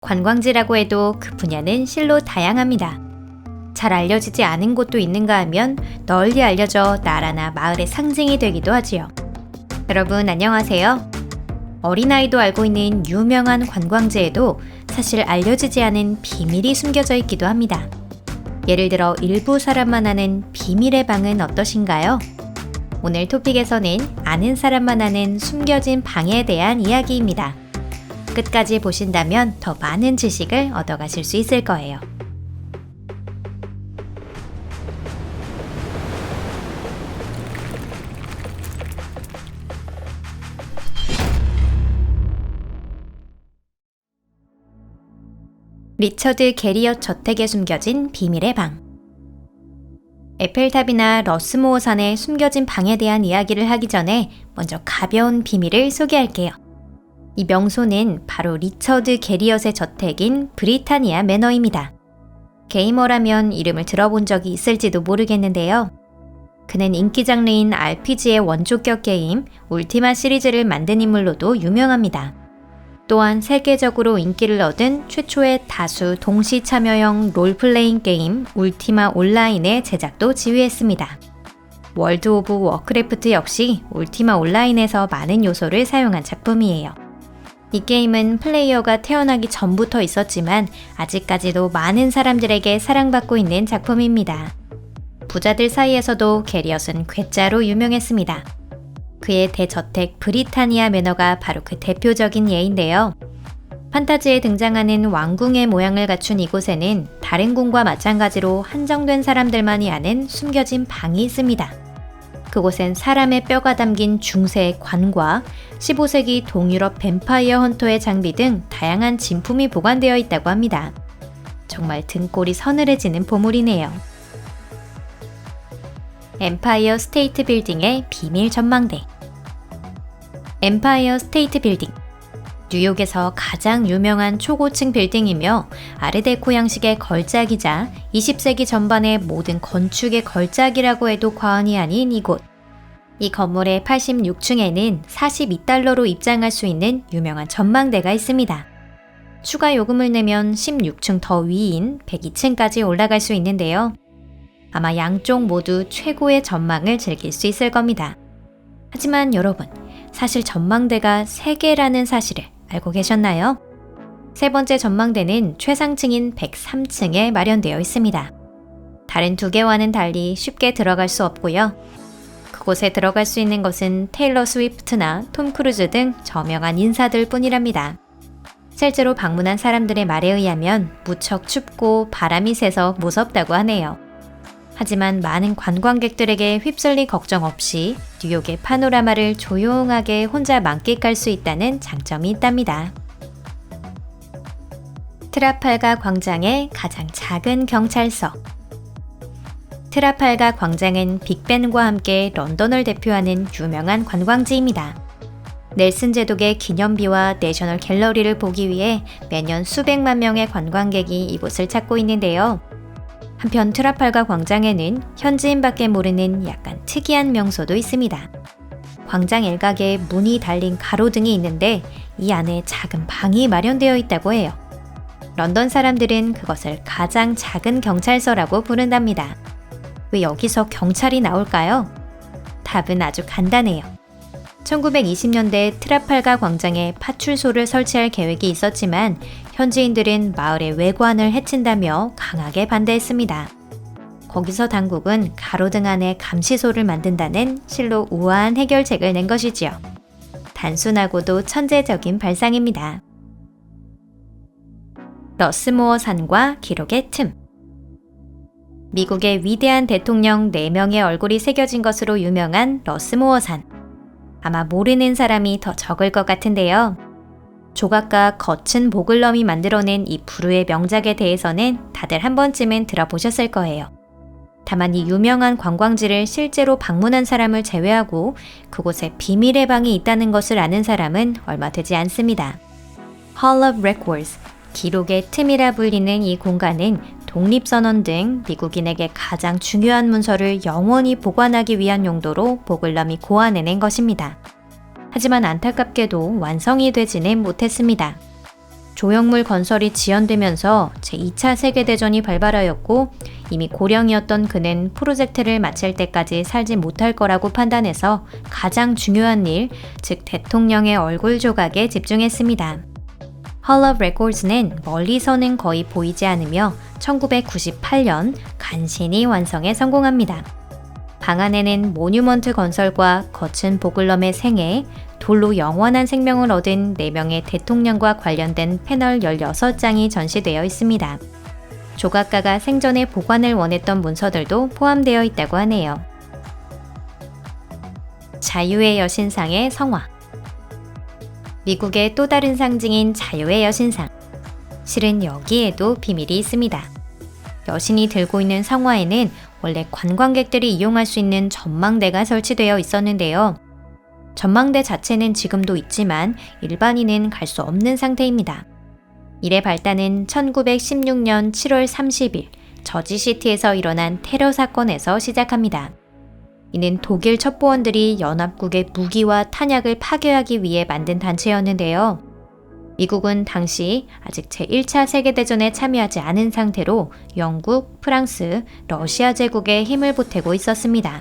관광지라고 해도 그 분야는 실로 다양합니다. 잘 알려지지 않은 곳도 있는가 하면 널리 알려져 나라나 마을의 상징이 되기도 하지요. 여러분 안녕하세요. 어린아이도 알고 있는 유명한 관광지에도 사실 알려지지 않은 비밀이 숨겨져 있기도 합니다. 예를 들어 일부 사람만 아는 비밀의 방은 어떠신가요? 오늘 토픽에서는 아는 사람만 아는 숨겨진 방에 대한 이야기입니다. 끝까지 보신다면 더 많은 지식을 얻어가실 수 있을 거예요. 리처드 게리엇 저택에 숨겨진 비밀의 방. 에펠탑이나 러스모어 산에 숨겨진 방에 대한 이야기를 하기 전에 먼저 가벼운 비밀을 소개할게요. 이 명소는 바로 리처드 게리엇의 저택인 브리타니아 매너입니다. 게이머라면 이름을 들어본 적이 있을지도 모르겠는데요. 그는 인기 장르인 RPG의 원조격 게임 울티마 시리즈를 만든 인물로도 유명합니다. 또한 세계적으로 인기를 얻은 최초의 다수 동시 참여형 롤플레잉 게임 울티마 온라인의 제작도 지휘했습니다. 월드 오브 워크래프트 역시 울티마 온라인에서 많은 요소를 사용한 작품이에요. 이 게임은 플레이어가 태어나기 전부터 있었지만 아직까지도 많은 사람들에게 사랑받고 있는 작품입니다. 부자들 사이에서도 게리엇은 괴짜로 유명했습니다. 그의 대저택 브리타니아 매너가 바로 그 대표적인 예인데요. 판타지에 등장하는 왕궁의 모양을 갖춘 이곳에는 다른 궁과 마찬가지로 한정된 사람들만이 아는 숨겨진 방이 있습니다. 그곳엔 사람의 뼈가 담긴 중세의 관과 15세기 동유럽 뱀파이어 헌터의 장비 등 다양한 진품이 보관되어 있다고 합니다. 정말 등골이 서늘해지는 보물이네요. 엠파이어 스테이트 빌딩의 비밀 전망대. 엠파이어 스테이트 빌딩. 뉴욕에서 가장 유명한 초고층 빌딩이며 아르데코 양식의 걸작이자 20세기 전반의 모든 건축의 걸작이라고 해도 과언이 아닌 이곳. 이 건물의 86층에는 42달러로 입장할 수 있는 유명한 전망대가 있습니다. 추가 요금을 내면 16층 더 위인 102층까지 올라갈 수 있는데요. 아마 양쪽 모두 최고의 전망을 즐길 수 있을 겁니다. 하지만 여러분, 사실 전망대가 3개라는 사실을 알고 계셨나요? 세 번째 전망대는 최상층인 103층에 마련되어 있습니다. 다른 2개와는 달리 쉽게 들어갈 수 없고요. 그곳에 들어갈 수 있는 것은 테일러 스위프트나 톰 크루즈 등 저명한 인사들 뿐이랍니다. 실제로 방문한 사람들의 말에 의하면 무척 춥고 바람이 세서 무섭다고 하네요. 하지만 많은 관광객들에게 휩쓸릴 걱정 없이 뉴욕의 파노라마를 조용하게 혼자 만끽할 수 있다는 장점이 있답니다. 트라팔가 광장의 가장 작은 경찰서. 트라팔가 광장은 빅벤과 함께 런던을 대표하는 유명한 관광지입니다. 넬슨 제독의 기념비와 내셔널 갤러리를 보기 위해 매년 수백만 명의 관광객이 이곳을 찾고 있는데요. 한편 트라팔가 광장에는 현지인밖에 모르는 약간 특이한 명소도 있습니다. 광장 일각에 문이 달린 가로등이 있는데 이 안에 작은 방이 마련되어 있다고 해요. 런던 사람들은 그것을 가장 작은 경찰서라고 부른답니다. 왜 여기서 경찰이 나올까요? 답은 아주 간단해요. 1920년대 트라팔가 광장에 파출소를 설치할 계획이 있었지만 현지인들은 마을의 외관을 해친다며 강하게 반대했습니다. 거기서 당국은 가로등 안에 감시소를 만든다는 실로 우아한 해결책을 낸 것이지요. 단순하고도 천재적인 발상입니다. 러스모어 산과 기록의 틈. 미국의 위대한 대통령 4명의 얼굴이 새겨진 것으로 유명한 러스모어 산. 아마 모르는 사람이 더 적을 것 같은데요. 조각가 거친 보글럼이 만들어낸 이 불후의 명작에 대해서는 다들 한 번쯤은 들어보셨을 거예요. 다만 이 유명한 관광지를 실제로 방문한 사람을 제외하고 그곳에 비밀의 방이 있다는 것을 아는 사람은 얼마 되지 않습니다. Hall of Records, 기록의 틈이라 불리는 이 공간은 독립선언 등 미국인에게 가장 중요한 문서를 영원히 보관하기 위한 용도로 보글럼이 고안해낸 것입니다. 하지만 안타깝게도 완성이 되지는 못했습니다. 조형물 건설이 지연되면서 제2차 세계대전이 발발하였고 이미 고령이었던 그는 프로젝트를 마칠 때까지 살지 못할 거라고 판단해서 가장 중요한 일, 즉 대통령의 얼굴 조각에 집중했습니다. Hall of Records는 멀리서는 거의 보이지 않으며 1998년 간신히 완성에 성공합니다. 방 안에는 모뉴먼트 건설과 거친 보글럼의 생애, 돌로 영원한 생명을 얻은 4명의 대통령과 관련된 패널 16장이 전시되어 있습니다. 조각가가 생전에 보관을 원했던 문서들도 포함되어 있다고 하네요. 자유의 여신상의 성화. 미국의 또 다른 상징인 자유의 여신상. 실은 여기에도 비밀이 있습니다. 여신이 들고 있는 성화에는 원래 관광객들이 이용할 수 있는 전망대가 설치되어 있었는데요. 전망대 자체는 지금도 있지만 일반인은 갈 수 없는 상태입니다. 이의 발단은 1916년 7월 30일 저지시티에서 일어난 테러 사건에서 시작합니다. 이는 독일 첩보원들이 연합국의 무기와 탄약을 파괴하기 위해 만든 단체였는데요. 미국은 당시 아직 제1차 세계대전에 참여하지 않은 상태로 영국, 프랑스, 러시아 제국에 힘을 보태고 있었습니다.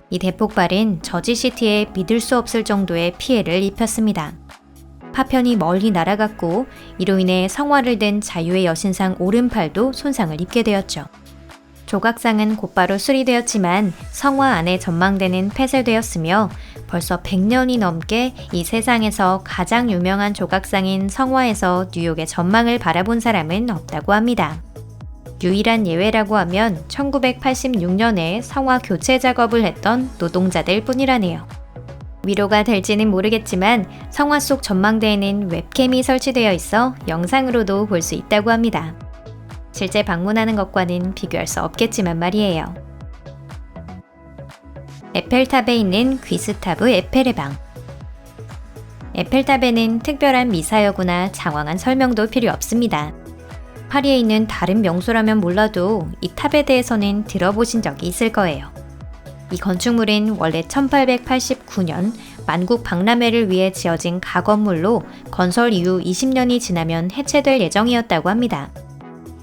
이 대폭발은 저지시티에 믿을 수 없을 정도의 피해를 입혔습니다. 파편이 멀리 날아갔고 이로 인해 성화를 든 자유의 여신상 오른팔도 손상을 입게 되었죠. 조각상은 곧바로 수리되었지만 성화 안의 전망대는 폐쇄되었으며 벌써 100년이 넘게 이 세상에서 가장 유명한 조각상인 성화에서 뉴욕의 전망을 바라본 사람은 없다고 합니다. 유일한 예외라고 하면 1986년에 성화 교체 작업을 했던 노동자들 뿐이라네요. 위로가 될지는 모르겠지만 성화 속 전망대에는 웹캠이 설치되어 있어 영상으로도 볼 수 있다고 합니다. 실제 방문하는 것과는 비교할 수 없겠지만 말이에요. 에펠탑에 있는 귀스타브 에펠의 방. 에펠탑에는 특별한 미사여구나 장황한 설명도 필요 없습니다. 파리에 있는 다른 명소라면 몰라도 이 탑에 대해서는 들어보신 적이 있을 거예요. 이 건축물은 원래 1889년 만국 박람회를 위해 지어진 가건물로 건설 이후 20년이 지나면 해체될 예정이었다고 합니다.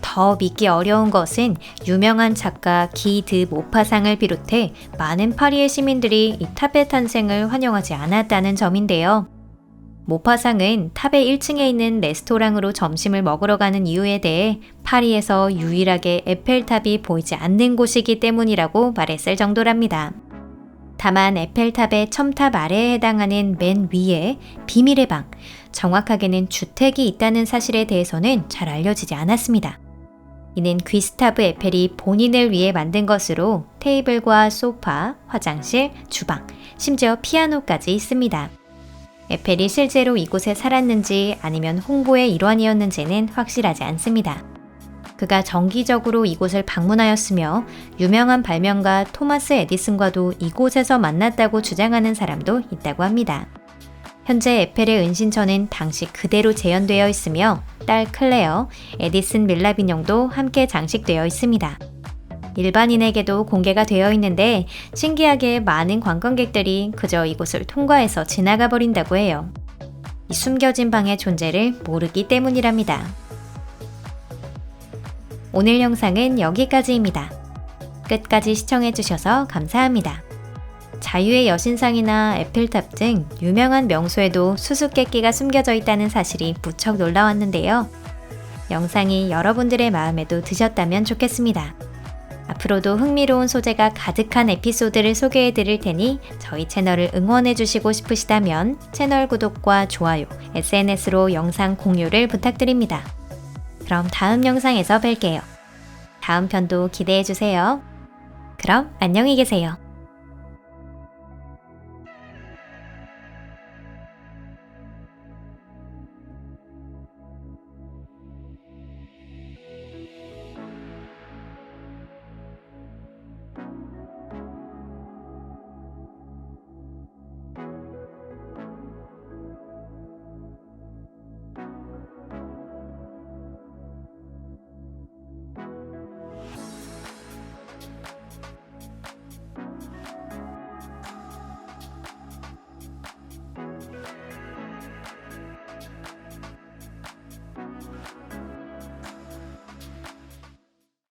더 믿기 어려운 것은 유명한 작가 기 드 모파상을 비롯해 많은 파리의 시민들이 이 탑의 탄생을 환영하지 않았다는 점인데요. 모파상은 탑의 1층에 있는 레스토랑으로 점심을 먹으러 가는 이유에 대해 파리에서 유일하게 에펠탑이 보이지 않는 곳이기 때문이라고 말했을 정도랍니다. 다만 에펠탑의 첨탑 아래에 해당하는 맨 위에 비밀의 방, 정확하게는 주택이 있다는 사실에 대해서는 잘 알려지지 않았습니다. 이는 귀스타브 에펠이 본인을 위해 만든 것으로 테이블과 소파, 화장실, 주방, 심지어 피아노까지 있습니다. 에펠이 실제로 이곳에 살았는지 아니면 홍보의 일환이었는지는 확실하지 않습니다. 그가 정기적으로 이곳을 방문하였으며 유명한 발명가 토마스 에디슨과도 이곳에서 만났다고 주장하는 사람도 있다고 합니다. 현재 에펠의 은신처는 당시 그대로 재현되어 있으며 딸 클레어, 에디슨 밀랍 인형도 함께 장식되어 있습니다. 일반인에게도 공개가 되어 있는데 신기하게 많은 관광객들이 그저 이곳을 통과해서 지나가 버린다고 해요. 이 숨겨진 방의 존재를 모르기 때문이랍니다. 오늘 영상은 여기까지입니다. 끝까지 시청해주셔서 감사합니다. 자유의 여신상이나 에펠탑 등 유명한 명소에도 수수께끼가 숨겨져 있다는 사실이 무척 놀라웠는데요. 영상이 여러분들의 마음에도 드셨다면 좋겠습니다. 앞으로도 흥미로운 소재가 가득한 에피소드를 소개해 드릴 테니 저희 채널을 응원해 주시고 싶으시다면 채널 구독과 좋아요, SNS로 영상 공유를 부탁드립니다. 그럼 다음 영상에서 뵐게요. 다음 편도 기대해 주세요. 그럼 안녕히 계세요.